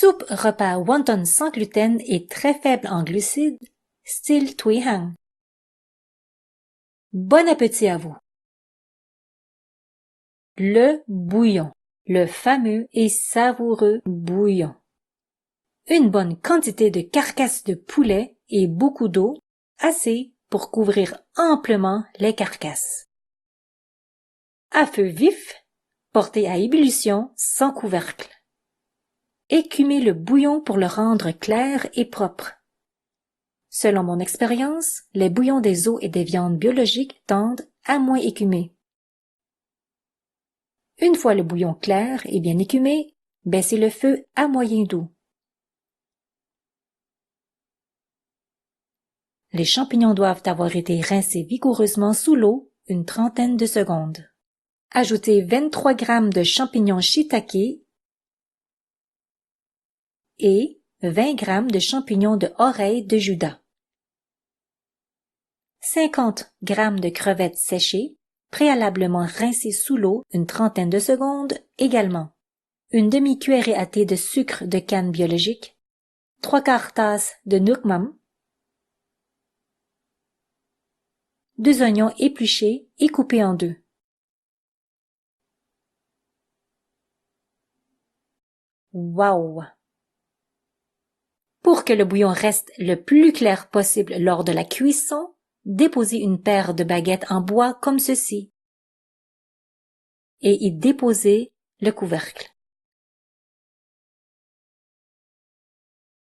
Soupe repas wonton sans gluten et très faible en glucides, style Thuy Hang. Bon appétit à vous! Le bouillon, le fameux et savoureux bouillon. Une bonne quantité de carcasse de poulet et beaucoup d'eau, assez pour couvrir amplement les carcasses. À feu vif, portez à ébullition sans couvercle. Écumez le bouillon pour le rendre clair et propre. Selon mon expérience, les bouillons des os et des viandes biologiques tendent à moins écumer. Une fois le bouillon clair et bien écumé, baissez le feu à moyen doux. Les champignons doivent avoir été rincés vigoureusement sous l'eau une trentaine de secondes. Ajoutez 23 g de champignons shiitake et 20 g de champignons de oreille de Juda. 50 g de crevettes séchées, préalablement rincées sous l'eau une trentaine de secondes également. Une demi-cuillerée à thé de sucre de canne biologique, 3/4 tasse de nuoc mam, 2 oignons épluchés et coupés en deux. Wow! Pour que le bouillon reste le plus clair possible lors de la cuisson, déposez une paire de baguettes en bois comme ceci et y déposez le couvercle.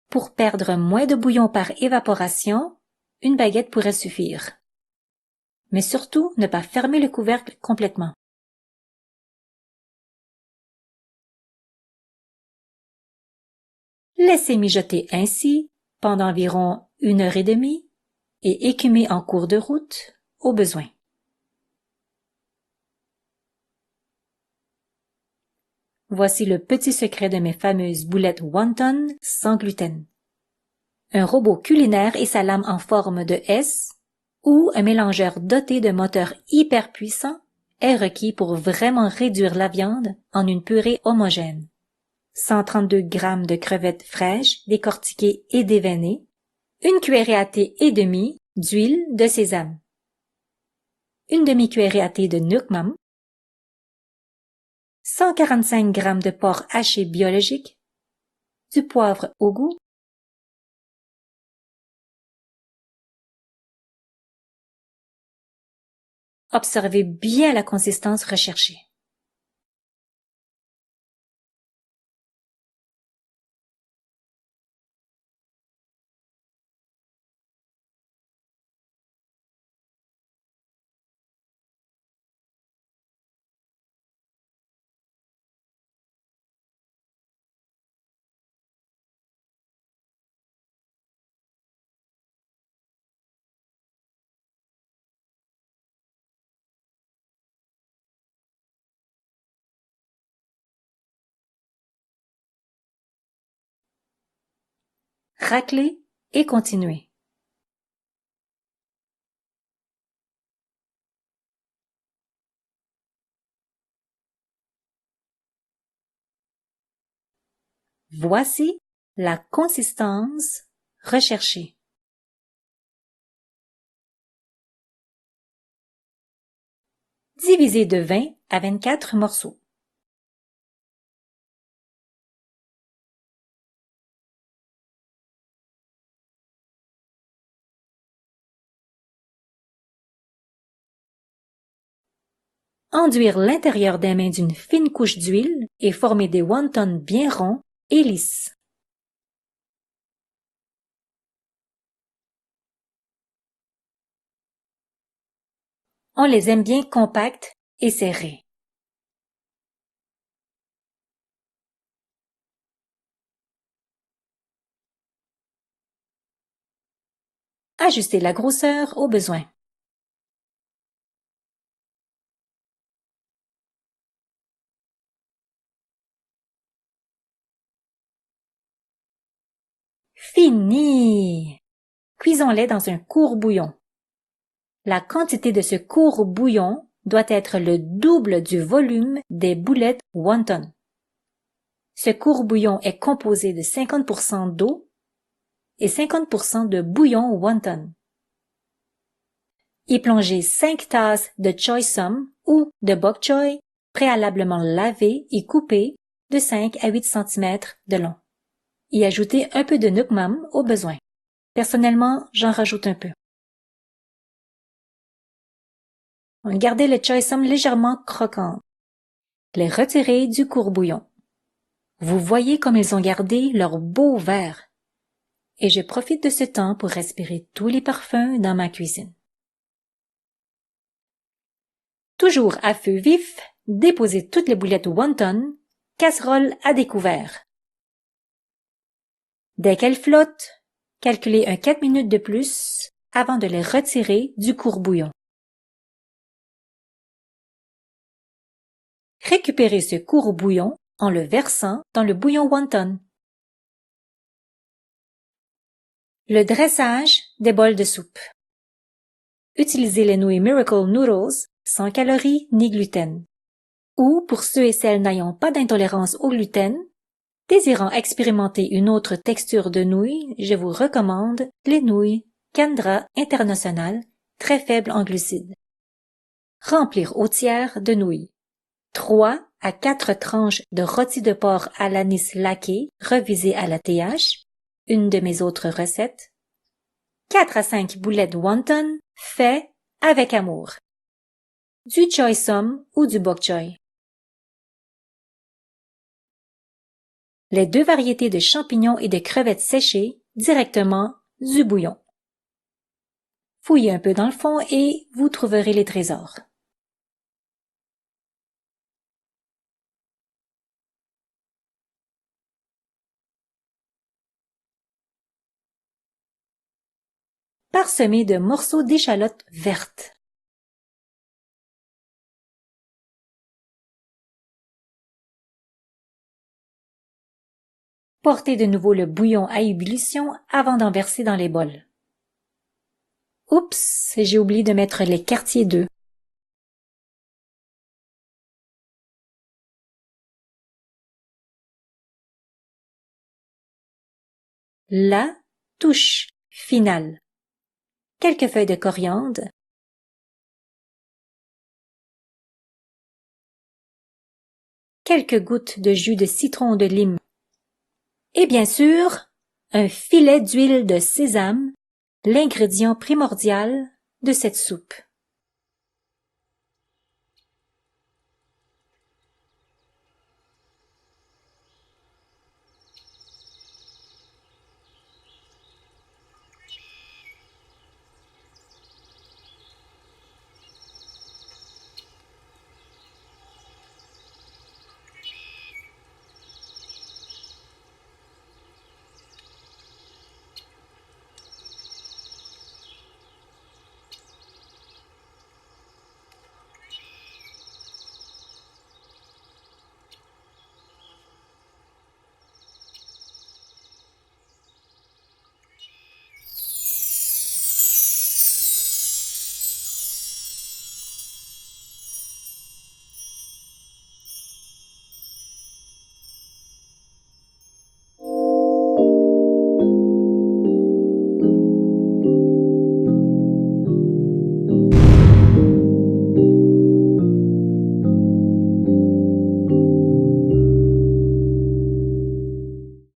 Pour perdre moins de bouillon par évaporation, une baguette pourrait suffire. Mais surtout, ne pas fermer le couvercle complètement. Laissez mijoter ainsi pendant environ 1h30 et écumer en cours de route au besoin. Voici le petit secret de mes fameuses boulettes wonton sans gluten. Un robot culinaire et sa lame en forme de S ou un mélangeur doté de moteurs hyper puissants est requis pour vraiment réduire la viande en une purée homogène. 132 g de crevettes fraîches décortiquées et déveinées, une cuillerée à thé et demie d'huile de sésame, une demi-cuillerée à thé de nuoc mam, 145 g de porc haché biologique, du poivre au goût, observez bien la consistance recherchée. Raclez et continuez. Voici la consistance recherchée. Divisez de 20 à 24 morceaux. Enduire l'intérieur des mains d'une fine couche d'huile et former des wontons bien ronds et lisses. On les aime bien compacts et serrés. Ajustez la grosseur au besoin. Fini! Cuisons-les dans un court bouillon. La quantité de ce court bouillon doit être le double du volume des boulettes wonton. Ce court-bouillon est composé de 50% d'eau et 50% de bouillon wonton. Y plongez 5 tasses de choy sum ou de bok choy préalablement lavé et coupé de 5 à 8 cm de long. Y ajoutez un peu de nuoc mam au besoin. Personnellement, j'en rajoute un peu. Gardez le choy sum légèrement croquant. Les retirer du court-bouillon. Vous voyez comme ils ont gardé leur beau vert. Et je profite de ce temps pour respirer tous les parfums dans ma cuisine. Toujours à feu vif, déposez toutes les boulettes wonton, casserole à découvert. Dès qu'elles flottent, calculez 4 minutes de plus avant de les retirer du court-bouillon. Récupérez ce court-bouillon en le versant dans le bouillon wonton. Le dressage des bols de soupe. Utilisez les nouilles Miracle Noodles sans calories ni gluten. Ou pour ceux et celles n'ayant pas d'intolérance au gluten, désirant expérimenter une autre texture de nouilles, je vous recommande les nouilles Kendra International, très faibles en glucides. Remplir au tiers de nouilles. 3 à 4 tranches de rôti de porc à l'anis laqué, revisé à la TH, une de mes autres recettes. 4 à 5 boulettes wonton, fait avec amour. Du choy sum ou du bok choy. Les 2 variétés de champignons et de crevettes séchées directement du bouillon. Fouillez un peu dans le fond et vous trouverez les trésors. Parsemé de morceaux d'échalotes vertes. Portez de nouveau le bouillon à ébullition avant d'en verser dans les bols. Oups, j'ai oublié de mettre les quartiers d'œufs. La touche finale. Quelques feuilles de coriandre. Quelques gouttes de jus de citron ou de lime. Et bien sûr, un filet d'huile de sésame, l'ingrédient primordial de cette soupe.